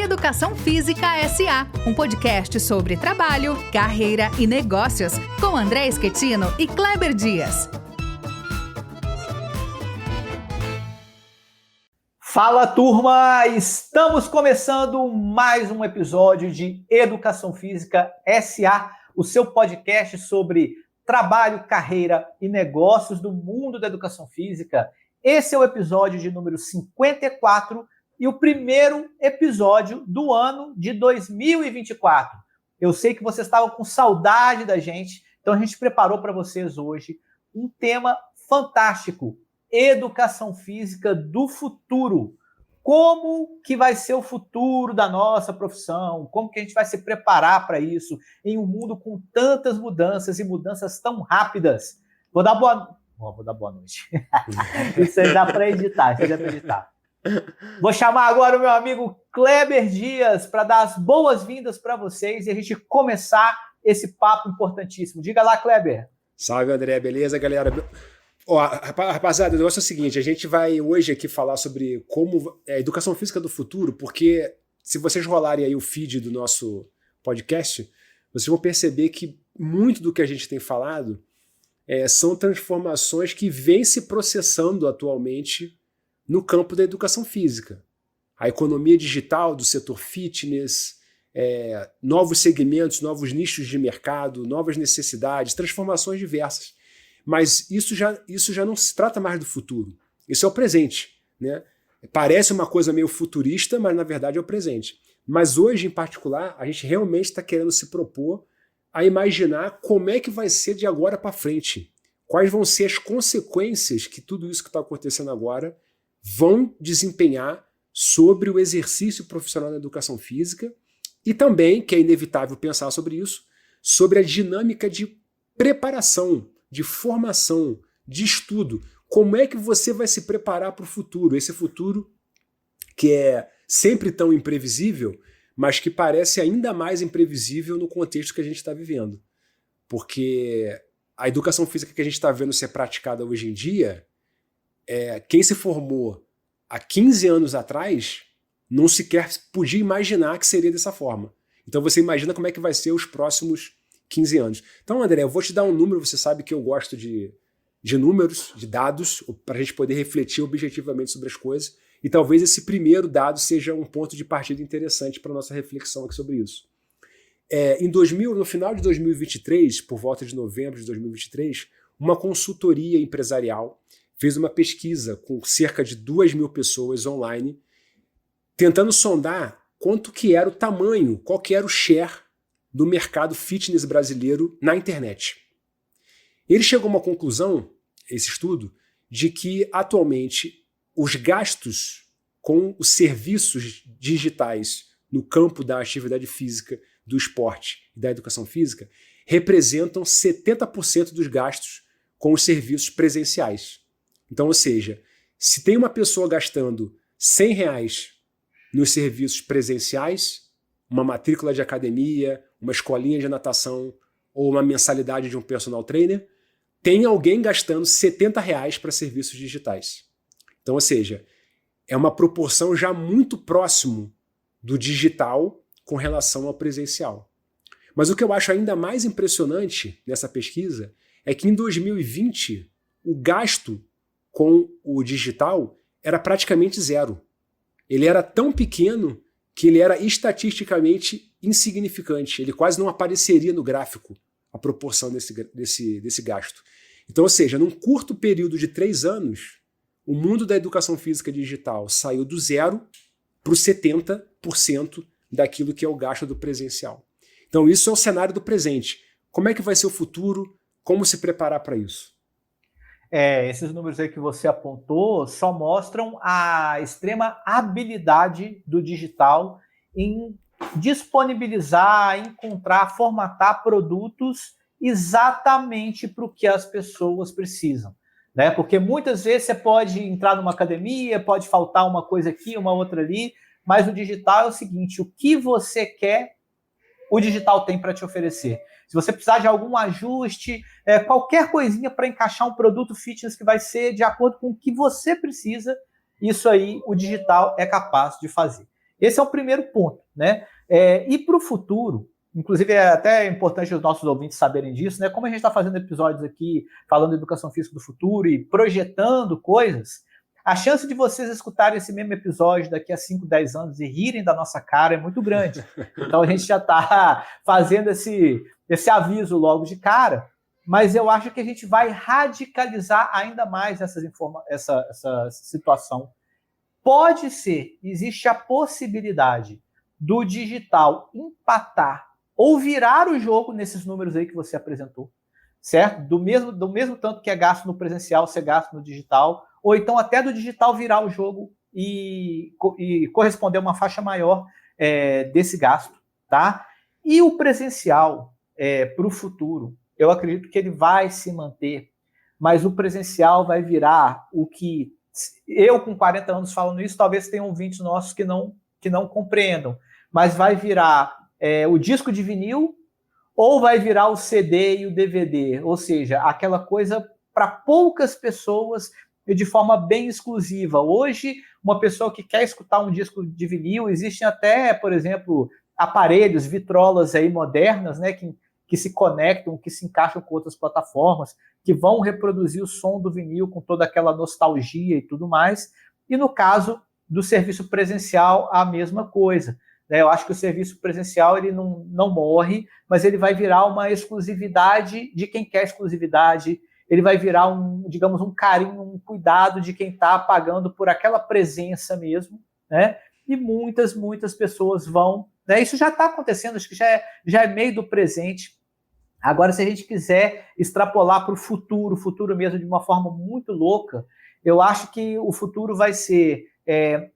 Educação Física S.A., um podcast sobre trabalho, carreira e negócios, com André Schettino e Kleber Dias. Fala, turma! Estamos começando mais um episódio de Educação Física S.A., o seu podcast sobre trabalho, carreira e negócios do mundo da educação física. Esse é o episódio de número 54 e o primeiro episódio do ano de 2024. Eu sei que vocês estavam com saudade da gente, então a gente preparou para vocês hoje um tema fantástico: educação física do futuro. Como que vai ser o futuro da nossa profissão? Como que a gente vai se preparar para isso em um mundo com tantas mudanças e mudanças tão rápidas? Vou dar boa noite. Isso aí dá para editar, Vou chamar agora o meu amigo Kleber Dias para dar as boas-vindas para vocês e a gente começar esse papo importantíssimo. Diga lá, Kleber. Salve, André. Beleza, galera? Rapaziada, o negócio é o seguinte, a gente vai hoje aqui falar sobre como é a educação física do futuro, porque se vocês rolarem aí o feed do nosso podcast, vocês vão perceber que muito do que a gente tem falado são transformações que vêm se processando atualmente no campo da educação física. A economia digital do setor fitness, novos segmentos, novos nichos de mercado, novas necessidades, transformações diversas. Mas isso já não se trata mais do futuro. Isso é o presente, né? Parece uma coisa meio futurista, mas na verdade é o presente. Mas hoje, em particular, a gente realmente está querendo se propor a imaginar como é que vai ser de agora para frente. Quais vão ser as consequências que tudo isso que está acontecendo agora vão desempenhar sobre o exercício profissional da educação física e também, que é inevitável pensar sobre isso, sobre a dinâmica de preparação, de formação, de estudo. Como é que você vai se preparar para o futuro? Esse futuro que é sempre tão imprevisível, mas que parece ainda mais imprevisível no contexto que a gente está vivendo. Porque a educação física que a gente está vendo ser praticada hoje em dia, quem se formou há 15 anos atrás não sequer podia imaginar que seria dessa forma. Então você imagina como é que vai ser os próximos 15 anos. Então, André, eu vou te dar um número, você sabe que eu gosto de números, de dados, para a gente poder refletir objetivamente sobre as coisas, e talvez esse primeiro dado seja um ponto de partida interessante para a nossa reflexão aqui sobre isso. No final de 2023, por volta de novembro de 2023, uma consultoria empresarial fez uma pesquisa com cerca de 2.000 pessoas online, tentando sondar quanto que era o tamanho, qual que era o share do mercado fitness brasileiro na internet. Ele chegou a uma conclusão, esse estudo, de que atualmente os gastos com os serviços digitais no campo da atividade física, do esporte e da educação física representam 70% dos gastos com os serviços presenciais. Então, ou seja, se tem uma pessoa gastando R$100 nos serviços presenciais, uma matrícula de academia, uma escolinha de natação ou uma mensalidade de um personal trainer, tem alguém gastando R$70 para serviços digitais. Então, ou seja, é uma proporção já muito próximo do digital com relação ao presencial. Mas o que eu acho ainda mais impressionante nessa pesquisa é que em 2020 o gasto com o digital era praticamente zero. Ele era tão pequeno que ele era estatisticamente insignificante. Ele quase não apareceria no gráfico, a proporção desse gasto. Então, ou seja, num curto período de 3 anos, o mundo da educação física digital saiu do 0 para o 70% daquilo que é o gasto do presencial. Então, isso é o cenário do presente. Como é que vai ser o futuro? Como se preparar para isso? Esses números aí que você apontou só mostram a extrema habilidade do digital em disponibilizar, encontrar, formatar produtos exatamente para o que as pessoas precisam, né? Porque muitas vezes você pode entrar numa academia, pode faltar uma coisa aqui, uma outra ali, mas o digital é o seguinte: o que você quer, o digital tem para te oferecer. Se você precisar de algum ajuste, qualquer coisinha para encaixar um produto fitness que vai ser de acordo com o que você precisa, isso aí o digital é capaz de fazer. Esse é o primeiro ponto, né? E para o futuro, inclusive é até importante os nossos ouvintes saberem disso, né? Como a gente está fazendo episódios aqui falando de educação física do futuro e projetando coisas, a chance de vocês escutarem esse mesmo episódio daqui a 5, 10 anos e rirem da nossa cara é muito grande. Então a gente já está fazendo esse aviso logo de cara, mas eu acho que a gente vai radicalizar ainda mais essa situação. Pode ser, existe a possibilidade do digital empatar ou virar o jogo nesses números aí que você apresentou, certo? Do mesmo tanto que é gasto no presencial, ser gasto no digital, ou então até do digital virar o jogo e corresponder a uma faixa maior desse gasto, tá? E o presencial, para o futuro, eu acredito que ele vai se manter, mas o presencial vai virar o que eu, com 40 anos falando isso, talvez tenham ouvintes nossos que não compreendam, mas vai virar o disco de vinil ou vai virar o CD e o DVD, ou seja, aquela coisa para poucas pessoas e de forma bem exclusiva. Hoje, uma pessoa que quer escutar um disco de vinil, existem até, por exemplo, aparelhos, vitrolas aí modernas, né, que se conectam, que se encaixam com outras plataformas, que vão reproduzir o som do vinil com toda aquela nostalgia e tudo mais. E no caso do serviço presencial, a mesma coisa. Eu acho que o serviço presencial ele não morre, mas ele vai virar uma exclusividade de quem quer exclusividade, ele vai virar digamos, um carinho, um cuidado de quem está pagando por aquela presença mesmo, né? E muitas pessoas vão... Né? Isso já está acontecendo, acho que já é meio do presente. Agora, se a gente quiser extrapolar para o futuro mesmo de uma forma muito louca, eu acho que o futuro vai ser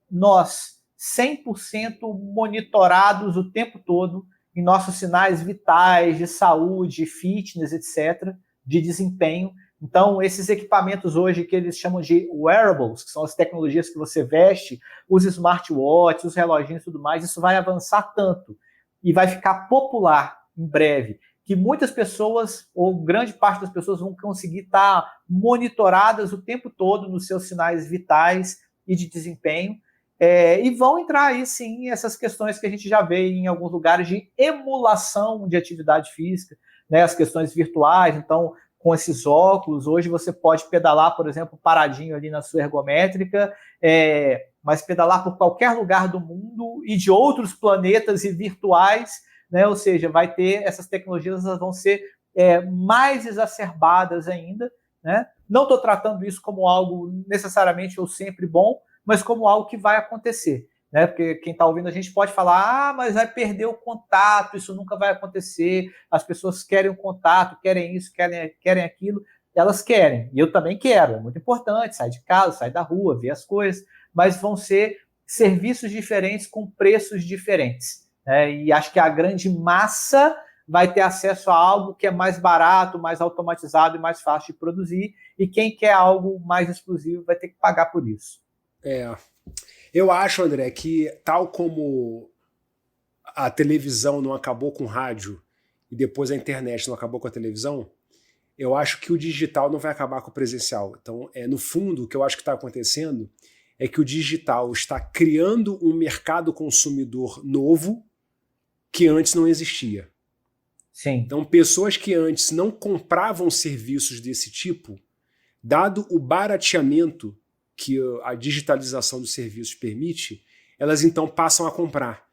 nós 100% monitorados o tempo todo em nossos sinais vitais de saúde, fitness, etc., de desempenho. Então, esses equipamentos hoje que eles chamam de wearables, que são as tecnologias que você veste, os smartwatches, os reloginhos e tudo mais, isso vai avançar tanto e vai ficar popular em breve, que muitas pessoas, ou grande parte das pessoas, vão conseguir estar monitoradas o tempo todo nos seus sinais vitais e de desempenho, e vão entrar aí, sim, essas questões que a gente já vê em alguns lugares de emulação de atividade física, né, as questões virtuais. Então, com esses óculos, hoje você pode pedalar, por exemplo, paradinho ali na sua ergométrica, mas pedalar por qualquer lugar do mundo e de outros planetas e virtuais, né? Ou seja, vai ter essas tecnologias, elas vão ser mais exacerbadas ainda, né? Não estou tratando isso como algo necessariamente ou sempre bom, mas como algo que vai acontecer, né? Porque quem está ouvindo a gente pode falar, mas vai perder o contato, isso nunca vai acontecer, as pessoas querem o contato, querem isso, querem aquilo, elas querem, e eu também quero, é muito importante, sair de casa, sair da rua, ver as coisas, mas vão ser serviços diferentes com preços diferentes, né? E acho que a grande massa vai ter acesso a algo que é mais barato, mais automatizado e mais fácil de produzir, e quem quer algo mais exclusivo vai ter que pagar por isso. Eu acho, André, que tal como a televisão não acabou com o rádio e depois a internet não acabou com a televisão, eu acho que o digital não vai acabar com o presencial. Então, no fundo, o que eu acho que está acontecendo é que o digital está criando um mercado consumidor novo que antes não existia. Sim. Então, pessoas que antes não compravam serviços desse tipo, dado o barateamento que a digitalização dos serviços permite, elas então passam a comprar,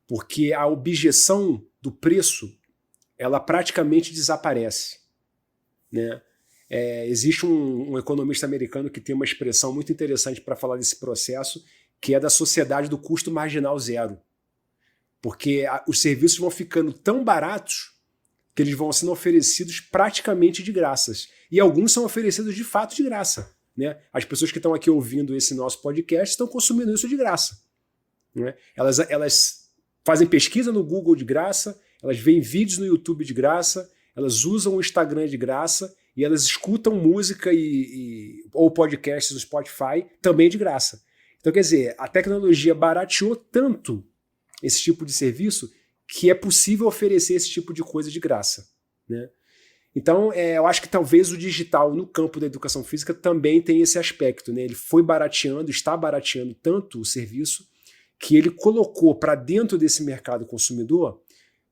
porque a objeção do preço ela praticamente desaparece, né? Existe um economista americano que tem uma expressão muito interessante para falar desse processo, que é da sociedade do custo marginal zero, porque os serviços vão ficando tão baratos que eles vão sendo oferecidos praticamente de graças, e alguns são oferecidos de fato de graça. Né? As pessoas que estão aqui ouvindo esse nosso podcast estão consumindo isso de graça. Né? Elas fazem pesquisa no Google de graça, elas veem vídeos no YouTube de graça, elas usam o Instagram de graça e elas escutam música ou podcasts no Spotify também de graça. Então, quer dizer, a tecnologia barateou tanto esse tipo de serviço que é possível oferecer esse tipo de coisa de graça. Né? Então, eu acho que talvez o digital no campo da educação física também tem esse aspecto, né? Ele foi barateando, está barateando tanto o serviço que ele colocou para dentro desse mercado consumidor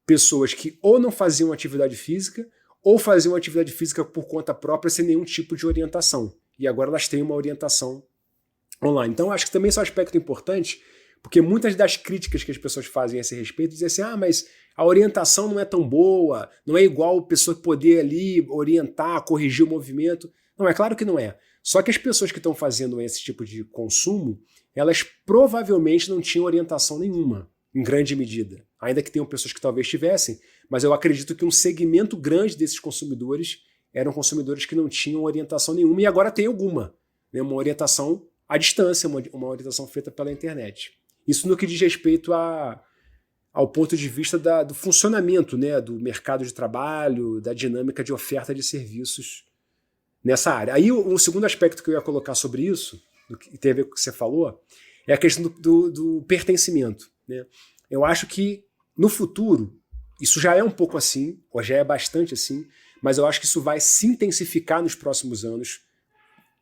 pessoas que ou não faziam atividade física ou faziam atividade física por conta própria sem nenhum tipo de orientação. E agora elas têm uma orientação online. Então, acho que também esse é um aspecto importante, porque muitas das críticas que as pessoas fazem a esse respeito dizem assim, mas a orientação não é tão boa, não é igual a pessoa poder ali orientar, corrigir o movimento. Não, é claro que não é. Só que as pessoas que estão fazendo esse tipo de consumo, elas provavelmente não tinham orientação nenhuma, em grande medida. Ainda que tenham pessoas que talvez tivessem, mas eu acredito que um segmento grande desses consumidores eram consumidores que não tinham orientação nenhuma, e agora tem alguma, né? Uma orientação à distância, uma orientação feita pela internet. Isso no que diz respeito ao ponto de vista do funcionamento, né, do mercado de trabalho, da dinâmica de oferta de serviços nessa área. Aí o segundo aspecto que eu ia colocar sobre isso, que tem a ver com o que você falou, é a questão do pertencimento, né? Eu acho que no futuro, isso já é um pouco assim, ou já é bastante assim, mas eu acho que isso vai se intensificar nos próximos anos,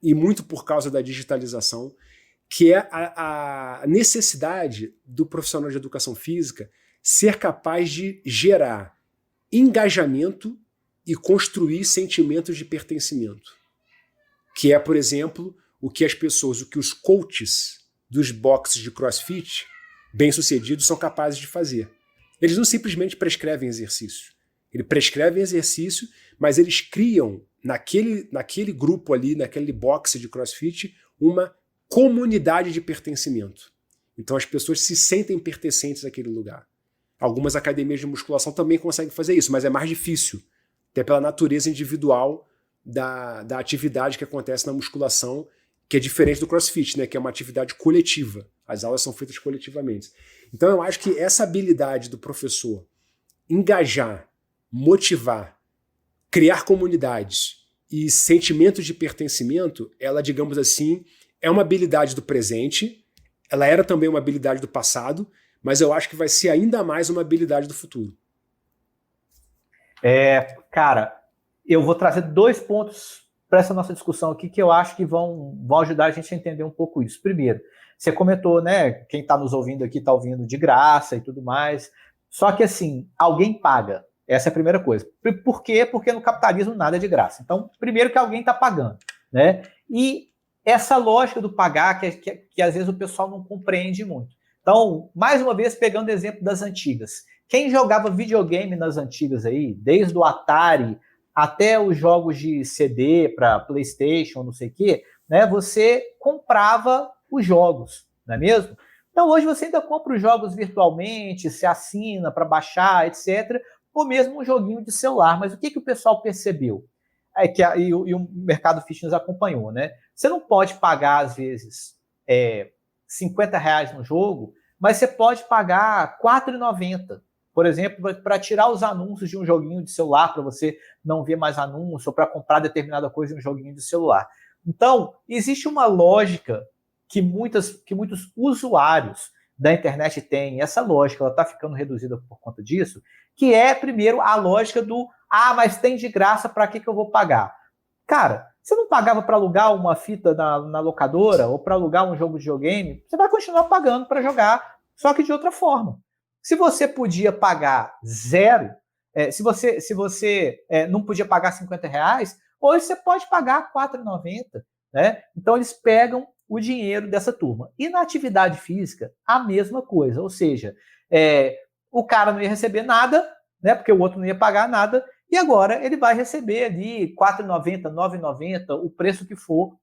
e muito por causa da digitalização, que é a necessidade do profissional de educação física ser capaz de gerar engajamento e construir sentimentos de pertencimento. Que é, por exemplo, o que os coaches dos boxes de CrossFit bem-sucedidos são capazes de fazer. Eles não simplesmente prescrevem exercício. Eles prescrevem exercício, mas eles criam naquele grupo ali, naquele boxe de CrossFit, uma comunidade de pertencimento. Então as pessoas se sentem pertencentes àquele lugar. Algumas academias de musculação também conseguem fazer isso, mas é mais difícil, até pela natureza individual da atividade que acontece na musculação, que é diferente do CrossFit, né, que é uma atividade coletiva. As aulas são feitas coletivamente. Então eu acho que essa habilidade do professor engajar, motivar, criar comunidades e sentimentos de pertencimento, ela, digamos assim, é uma habilidade do presente, ela era também uma habilidade do passado, mas eu acho que vai ser ainda mais uma habilidade do futuro. Cara, eu vou trazer 2 pontos para essa nossa discussão aqui que eu acho que vão ajudar a gente a entender um pouco isso. Primeiro, você comentou, né? Quem está nos ouvindo aqui está ouvindo de graça e tudo mais. Só que, assim, alguém paga. Essa é a primeira coisa. Por quê? Porque no capitalismo nada é de graça. Então, primeiro que alguém está pagando, né? E essa lógica do pagar que às vezes o pessoal não compreende muito. Então, mais uma vez, pegando o exemplo das antigas. Quem jogava videogame nas antigas aí, desde o Atari até os jogos de CD para PlayStation, não sei o quê, né? Você comprava os jogos, não é mesmo? Então, hoje você ainda compra os jogos virtualmente, se assina para baixar, etc., ou mesmo um joguinho de celular. Mas o que o pessoal percebeu? E o mercado fitness acompanhou, né? Você não pode pagar, às vezes, R$50 no jogo, mas você pode pagar R$4,90, por exemplo, para tirar os anúncios de um joguinho de celular, para você não ver mais anúncio, ou para comprar determinada coisa em um joguinho de celular. Então, existe uma lógica que muitos usuários da internet têm, e essa lógica ela está ficando reduzida por conta disso, que é, primeiro, a lógica do mas tem de graça, para que eu vou pagar? Cara, você não pagava para alugar uma fita na locadora ou para alugar um jogo de videogame, você vai continuar pagando para jogar, só que de outra forma. Se você podia pagar zero, se você não podia pagar R$50, hoje você pode pagar R$4,90, né? Então eles pegam o dinheiro dessa turma. E na atividade física, a mesma coisa. Ou seja, o cara não ia receber nada, né? Porque o outro não ia pagar nada, e agora ele vai receber ali R$4,90, R$9,90, o preço que for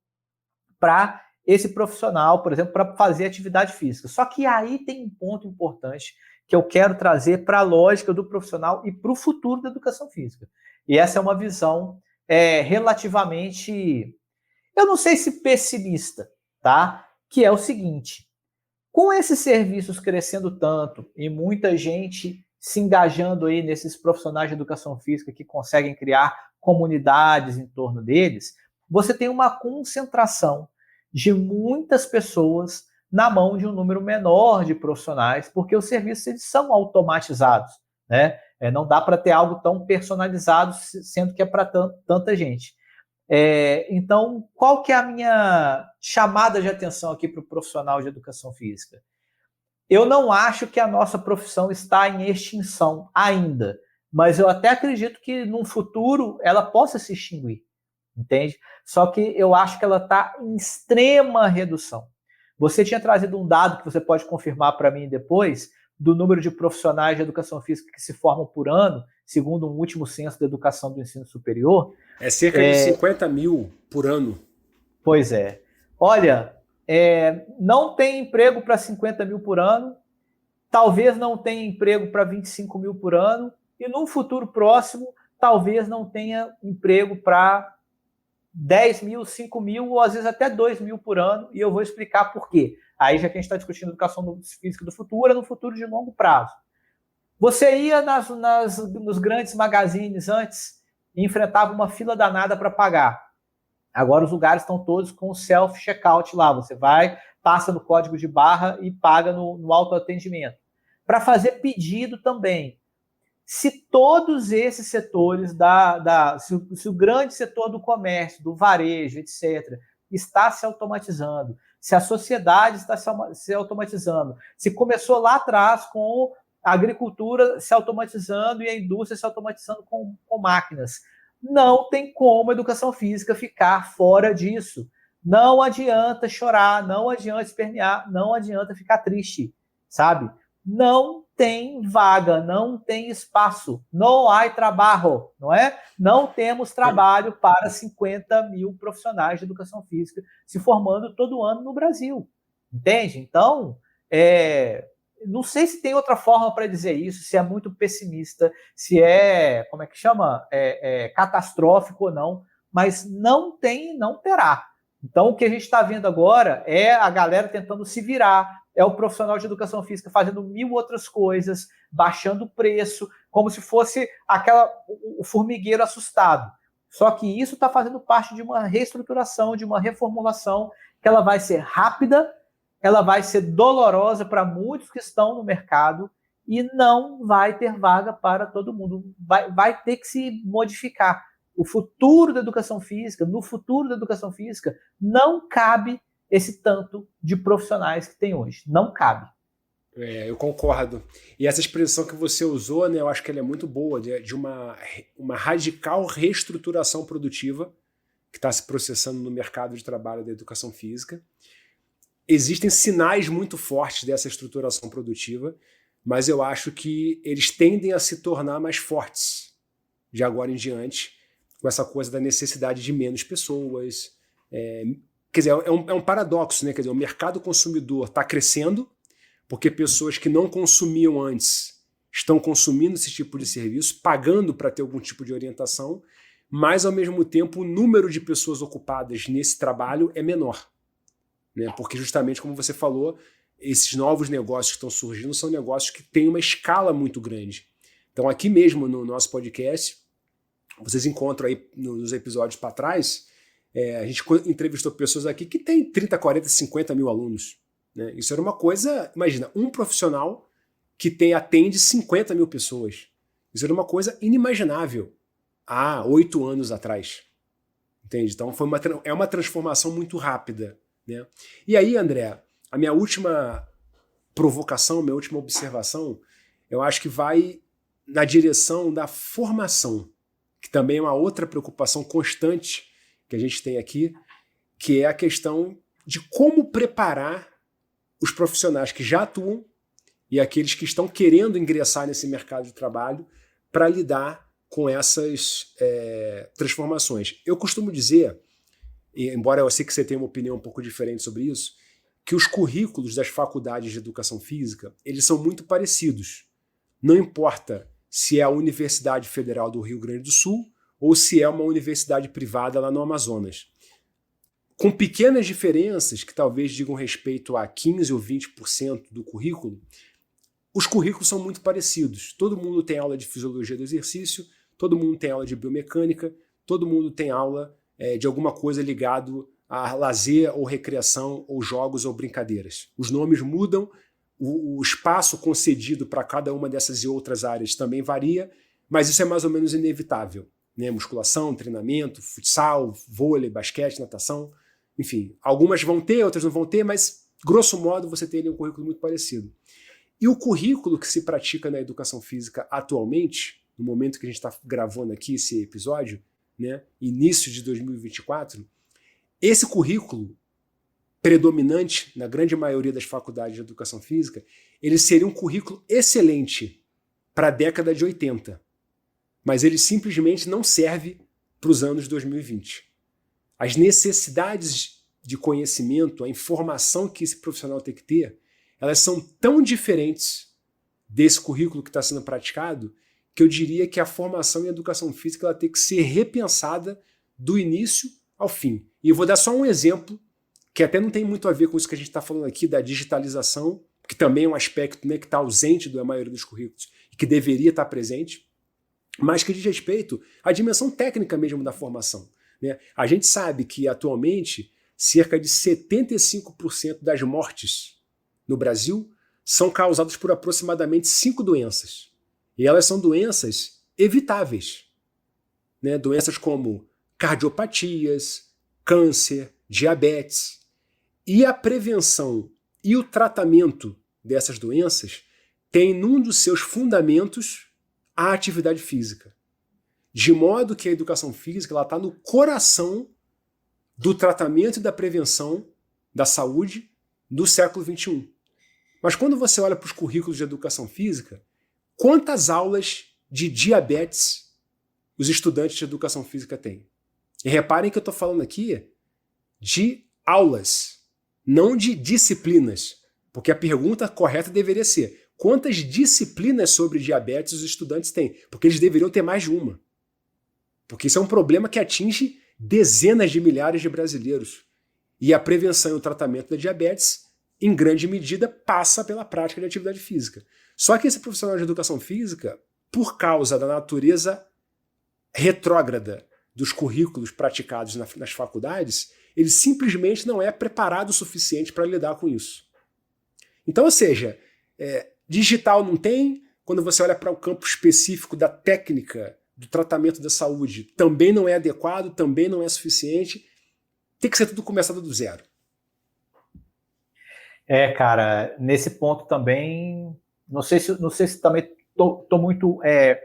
para esse profissional, por exemplo, para fazer atividade física. Só que aí tem um ponto importante que eu quero trazer para a lógica do profissional e para o futuro da educação física. E essa é uma visão relativamente, eu não sei se pessimista, tá? Que é o seguinte: com esses serviços crescendo tanto e muita gente se engajando aí nesses profissionais de educação física que conseguem criar comunidades em torno deles, você tem uma concentração de muitas pessoas na mão de um número menor de profissionais, porque os serviços eles são automatizados, né? Não dá para ter algo tão personalizado, sendo que é para tanta gente. Então, qual que é a minha chamada de atenção aqui para o profissional de educação física? eu não acho que a nossa profissão está em extinção ainda, mas eu até acredito que num futuro ela possa se extinguir, entende? Só que eu acho que ela está em extrema redução. Você tinha trazido um dado que você pode confirmar para mim depois, do número de profissionais de educação física que se formam por ano, segundo um último censo da educação do ensino superior. É cerca de 50 mil por ano. Pois é. Olha, não tem emprego para 50 mil por ano, talvez não tenha emprego para 25 mil por ano, e num futuro próximo, talvez não tenha emprego para 10 mil, 5 mil, ou às vezes até 2 mil por ano, e eu vou explicar por quê. Aí, já que a gente está discutindo educação física do futuro, é no futuro de longo prazo. Você ia nos grandes magazines antes e enfrentava uma fila danada para pagar. Agora os lugares estão todos com o self-checkout lá. Você vai, passa no código de barra e paga no autoatendimento. Para fazer pedido também. Se todos esses setores, se o grande setor do comércio, do varejo, etc., está se automatizando, se a sociedade está se automatizando, se começou lá atrás com a agricultura se automatizando e a indústria se automatizando com máquinas, não tem como a educação física ficar fora disso. Não adianta chorar, não adianta espernear, não adianta ficar triste, sabe? Não tem vaga, não tem espaço, não há trabalho, não é? Não temos trabalho para 50 mil profissionais de educação física se formando todo ano no Brasil, entende? Então, não sei se tem outra forma para dizer isso, se é muito pessimista, se é, como é que chama? Catastrófico ou não, mas não tem, não terá. Então, o que a gente está vendo agora é a galera tentando se virar, é o profissional de educação física fazendo 1000 outras coisas, baixando o preço, como se fosse o formigueiro assustado. Só que isso está fazendo parte de uma reestruturação, de uma reformulação, que ela vai ser rápida, ela vai ser dolorosa para muitos que estão no mercado e não vai ter vaga para todo mundo. Vai ter que se modificar. O futuro da educação física, no futuro da educação física, não cabe esse tanto de profissionais que tem hoje. Não cabe. Eu concordo. E essa expressão que você usou, né, eu acho que ela é muito boa, de uma radical reestruturação produtiva que está se processando no mercado de trabalho da educação física. Existem sinais muito fortes dessa estruturação produtiva, mas eu acho que eles tendem a se tornar mais fortes de agora em diante, com essa coisa da necessidade de menos pessoas. Quer dizer, é um paradoxo, né? Quer dizer, o mercado consumidor está crescendo porque pessoas que não consumiam antes estão consumindo esse tipo de serviço, pagando para ter algum tipo de orientação, mas, ao mesmo tempo, o número de pessoas ocupadas nesse trabalho é menor. Né? Porque, justamente, como você falou, esses novos negócios que estão surgindo são negócios que têm uma escala muito grande. Então, aqui mesmo no nosso podcast, vocês encontram aí nos episódios para trás, a gente entrevistou pessoas aqui que têm 30, 40, 50 mil alunos. Né? Isso era uma coisa, imagina, um profissional que atende 50 mil pessoas. Isso era uma coisa inimaginável há 8 anos atrás. Entende? Então é uma transformação muito rápida. Né? E aí, André, a minha última provocação, minha última observação, eu acho que vai na direção da formação, que também é uma outra preocupação constante que a gente tem aqui, que é a questão de como preparar os profissionais que já atuam e aqueles que estão querendo ingressar nesse mercado de trabalho para lidar com essas transformações. Eu costumo dizer, e embora eu sei que você tenha uma opinião um pouco diferente sobre isso, que os currículos das faculdades de educação física, eles são muito parecidos. Não importa se é a Universidade Federal do Rio Grande do Sul ou se é uma universidade privada lá no Amazonas. Com pequenas diferenças, que talvez digam respeito a 15% ou 20% do currículo, os currículos são muito parecidos. Todo mundo tem aula de fisiologia do exercício, todo mundo tem aula de biomecânica, todo mundo tem aula de alguma coisa ligado a lazer ou recreação ou jogos ou brincadeiras. Os nomes mudam, o espaço concedido para cada uma dessas e outras áreas também varia, mas isso é mais ou menos inevitável. Né? Musculação, treinamento, futsal, vôlei, basquete, natação, enfim. Algumas vão ter, outras não vão ter, mas grosso modo, você tem ali um currículo muito parecido. E o currículo que se pratica na educação física atualmente, no momento que a gente está gravando aqui esse episódio, né, início de 2024, esse currículo predominante na grande maioria das faculdades de educação física, ele seria um currículo excelente para a década de 80, mas ele simplesmente não serve para os anos 2020. As necessidades de conhecimento, a informação que esse profissional tem que ter, elas são tão diferentes desse currículo que está sendo praticado, que eu diria que a formação em educação física ela tem que ser repensada do início ao fim. E eu vou dar só um exemplo, que até não tem muito a ver com isso que a gente está falando aqui, da digitalização, que também é um aspecto, né, que está ausente da maioria dos currículos e que deveria estar presente, mas que diz respeito à dimensão técnica mesmo da formação, né? A gente sabe que, atualmente, cerca de 75% das mortes no Brasil são causadas por aproximadamente 5 doenças. E elas são doenças evitáveis, né? Doenças como cardiopatias, câncer, diabetes. E a prevenção e o tratamento dessas doenças tem num dos seus fundamentos a atividade física. De modo que a educação física está no coração do tratamento e da prevenção da saúde do século XXI. Mas quando você olha para os currículos de educação física, quantas aulas de diabetes os estudantes de educação física têm? E reparem que eu estou falando aqui de aulas, não de disciplinas, porque a pergunta correta deveria ser: quantas disciplinas sobre diabetes os estudantes têm? Porque eles deveriam ter mais de uma. Porque isso é um problema que atinge dezenas de milhares de brasileiros. E a prevenção e o tratamento da diabetes, em grande medida, passa pela prática de atividade física. Só que esse profissional de educação física, por causa da natureza retrógrada dos currículos praticados nas faculdades, ele simplesmente não é preparado o suficiente para lidar com isso. Então, ou seja, digital não tem, quando você olha para o campo específico da técnica do tratamento da saúde, também não é adequado, também não é suficiente, tem que ser tudo começado do zero. Cara, nesse ponto também, não sei se também estou muito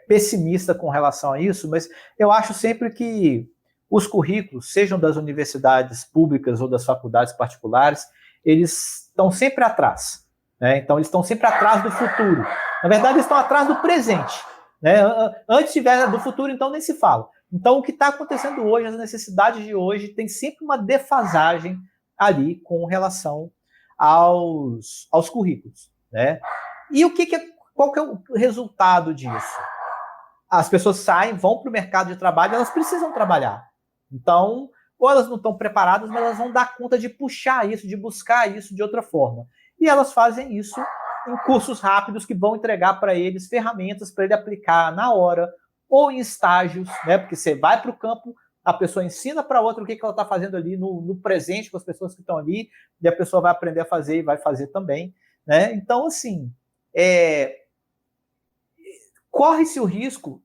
pessimista com relação a isso, mas eu acho sempre que os currículos, sejam das universidades públicas ou das faculdades particulares, eles estão sempre atrás, né? Então, eles estão sempre atrás do futuro. Na verdade, eles estão atrás do presente, né? Antes do futuro, então, nem se fala. Então, o que está acontecendo hoje, as necessidades de hoje, tem sempre uma defasagem ali com relação aos currículos, né? E qual que é o resultado disso? As pessoas saem, vão para o mercado de trabalho, elas precisam trabalhar. Então, ou elas não estão preparadas, mas elas vão dar conta de puxar isso, de buscar isso de outra forma. E elas fazem isso em cursos rápidos que vão entregar para eles ferramentas para ele aplicar na hora, ou em estágios, né? Porque você vai para o campo, a pessoa ensina para outra o que ela está fazendo ali no presente com as pessoas que estão ali, e a pessoa vai aprender a fazer e vai fazer também, né? Então, assim, corre-se o risco,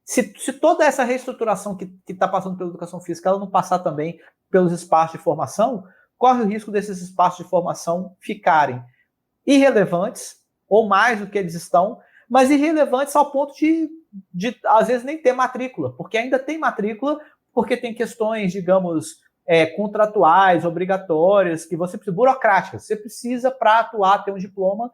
se toda essa reestruturação que está passando pela educação física, ela não passar também pelos espaços de formação, corre o risco desses espaços de formação ficarem irrelevantes, ou mais do que eles estão, mas irrelevantes ao ponto de às vezes, nem ter matrícula, porque ainda tem matrícula, porque tem questões, digamos, contratuais, obrigatórias, que você precisa, burocráticas. Você precisa, para atuar, ter um diploma,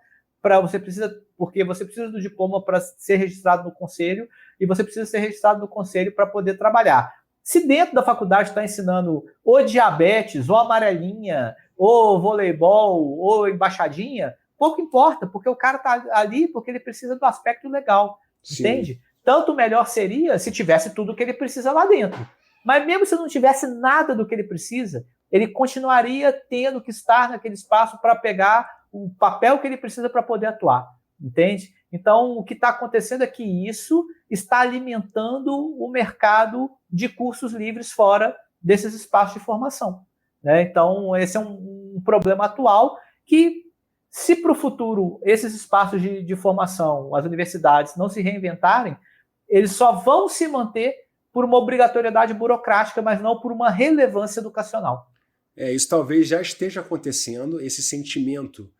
porque você precisa do diploma para ser registrado no conselho, e você precisa ser registrado no conselho para poder trabalhar. Se dentro da faculdade está ensinando ou diabetes, ou amarelinha, ou voleibol, ou embaixadinha, pouco importa, porque o cara está ali porque ele precisa do aspecto legal. Sim. Entende? Tanto melhor seria se tivesse tudo o que ele precisa lá dentro. Mas mesmo se não tivesse nada do que ele precisa, ele continuaria tendo que estar naquele espaço para pegar o papel que ele precisa para poder atuar. Entende? Então, o que está acontecendo é que isso está alimentando o mercado de cursos livres fora desses espaços de formação, né? Então, esse é um problema atual que, se para o futuro esses espaços de formação, as universidades, não se reinventarem, eles só vão se manter por uma obrigatoriedade burocrática, mas não por uma relevância educacional. isso talvez já esteja acontecendo, esse sentimento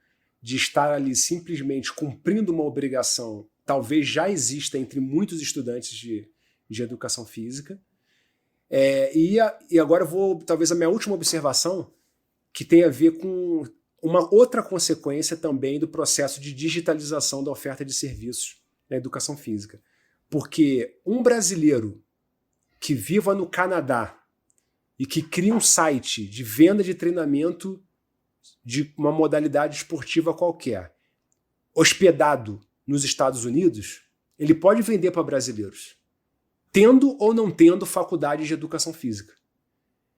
de estar ali simplesmente cumprindo uma obrigação, talvez já exista entre muitos estudantes de educação física. E agora eu vou, talvez, a minha última observação, que tem a ver com uma outra consequência também do processo de digitalização da oferta de serviços na educação física. Porque um brasileiro que viva no Canadá e que cria um site de venda de treinamento de uma modalidade esportiva qualquer, hospedado nos Estados Unidos, ele pode vender para brasileiros, tendo ou não tendo faculdade de educação física.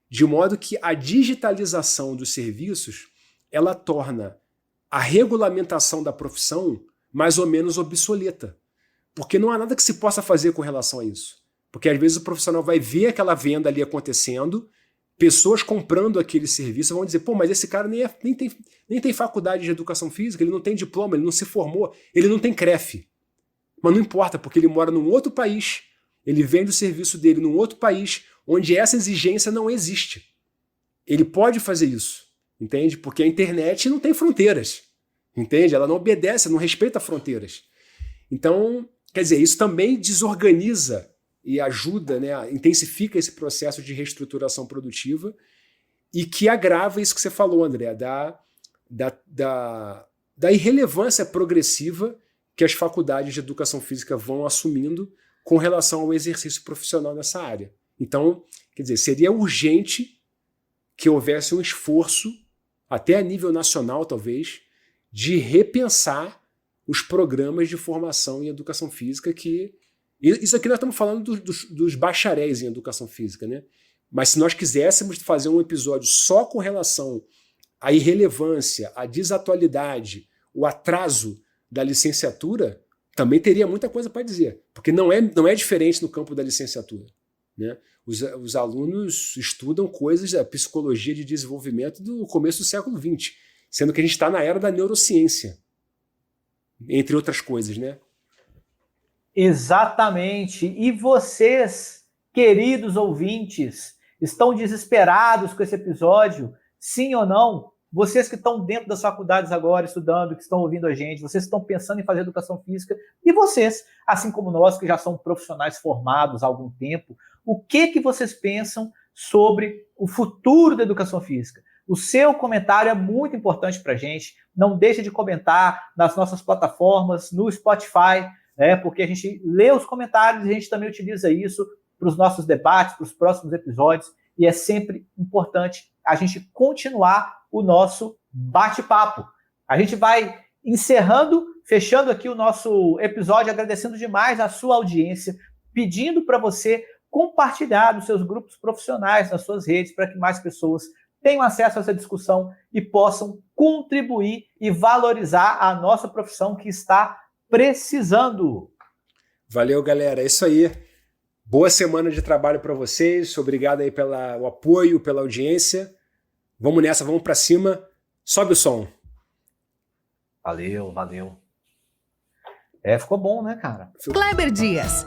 De modo que a digitalização dos serviços, ela torna a regulamentação da profissão mais ou menos obsoleta. Porque não há nada que se possa fazer com relação a isso. Porque às vezes o profissional vai ver aquela venda ali acontecendo, pessoas comprando aquele serviço vão dizer, pô, mas esse cara nem tem faculdade de educação física, ele não tem diploma, ele não se formou, ele não tem CREF. Mas não importa, porque ele mora num outro país, ele vende o serviço dele num outro país, onde essa exigência não existe. Ele pode fazer isso, entende? Porque a internet não tem fronteiras, entende? Ela não obedece, não respeita fronteiras. Então, quer dizer, isso também desorganiza e ajuda, né, intensifica esse processo de reestruturação produtiva e que agrava isso que você falou, André, da irrelevância progressiva que as faculdades de educação física vão assumindo com relação ao exercício profissional nessa área. Então, quer dizer, seria urgente que houvesse um esforço, até a nível nacional talvez, de repensar os programas de formação em educação física que... Isso aqui nós estamos falando dos bacharéis em educação física, né? Mas se nós quiséssemos fazer um episódio só com relação à irrelevância, à desatualidade, o atraso da licenciatura, também teria muita coisa para dizer. Porque não é diferente no campo da licenciatura, né? Os alunos estudam coisas da psicologia de desenvolvimento do começo do século XX, sendo que a gente está na era da neurociência, entre outras coisas, né? Exatamente. E vocês, queridos ouvintes, estão desesperados com esse episódio? Sim ou não? Vocês que estão dentro das faculdades agora, estudando, que estão ouvindo a gente, vocês que estão pensando em fazer educação física, e vocês, assim como nós, que já são profissionais formados há algum tempo, o que vocês pensam sobre o futuro da educação física? O seu comentário é muito importante para a gente. Não deixe de comentar nas nossas plataformas, no Spotify, né, porque a gente lê os comentários e a gente também utiliza isso para os nossos debates, para os próximos episódios, e é sempre importante a gente continuar o nosso bate-papo. A gente vai encerrando, fechando aqui o nosso episódio, agradecendo demais a sua audiência, pedindo para você compartilhar nos seus grupos profissionais, nas suas redes, para que mais pessoas tenham acesso a essa discussão e possam contribuir e valorizar a nossa profissão que está precisando. Valeu, galera. É isso aí. Boa semana de trabalho para vocês. Obrigado aí pelo apoio, pela audiência. Vamos nessa, vamos para cima. Sobe o som. Valeu. Ficou bom, né, cara? Kleber Dias,